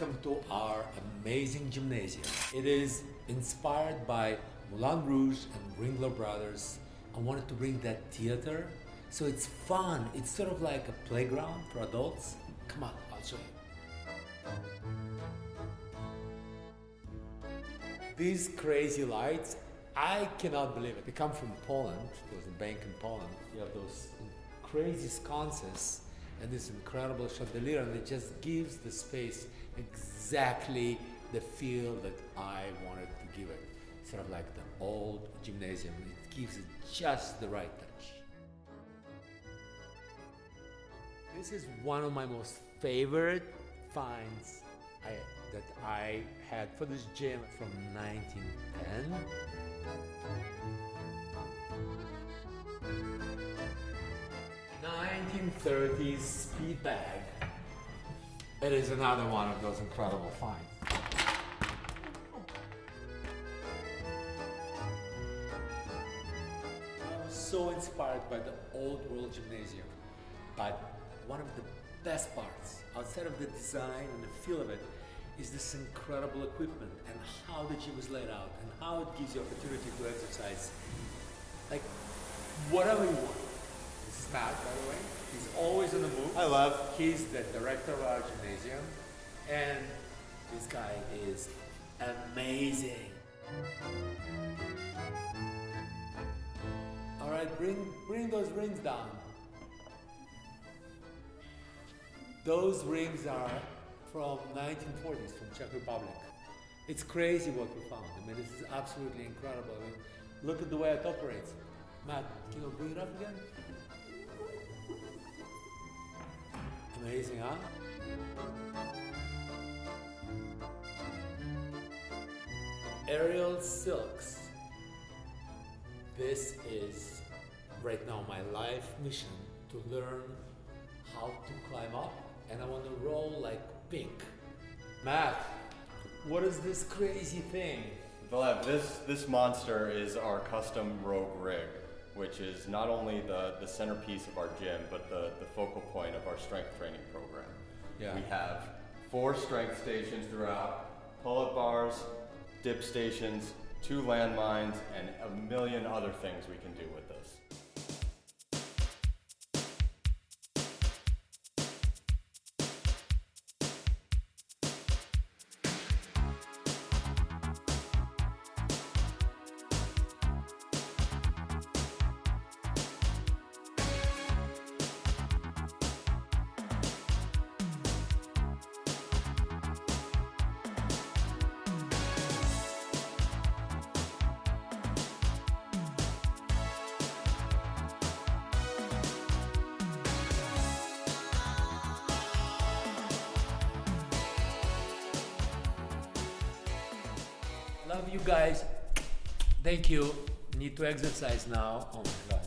welcome to our amazing gymnasium. It is inspired by Moulin Rouge and Ringler Brothers. I wanted to bring that theater, so it's fun. It's sort of like a playground for adults. Come on, I'll show you. These crazy lights, I cannot believe it. They come from Poland. There's a bank in Poland. You have those crazy sconces and this incredible chandelier, and it just gives the space exactly the feel that I wanted to give it. Sort of like the old gymnasium. It gives it just the right touch. This is one of my most favorite finds that I had for this gym from 1910. '30s speed bag. It is another one of those incredible finds. I was so inspired by the old world gymnasium, but one of the best parts, outside of the design and the feel of it, is this incredible equipment and how the gym is laid out and how it gives you opportunity to exercise like whatever you want. This is Matt, by the way. He's always on the move. Hi, Lev. He's the director of our gymnasium, and this guy is amazing. All right, bring those rings down. Those rings are from 1940s, from Czech Republic. It's crazy what we found. I mean, this is absolutely incredible. I mean, look at the way it operates. Matt, can you bring it up again? Amazing, huh? Aerial silks. This is right now my life mission, to learn how to climb up, and I want to roll like pink. Matt, what is this crazy thing? Lev, this monster is our custom Rogue rig, which is not only the centerpiece of our gym, but the focal point of our strength training program. Yeah. We have 4 strength stations throughout, pull-up bars, dip stations, 2 landmines, and a million other things we can do with this. Love you guys. Thank you. Need to exercise now. Oh my God.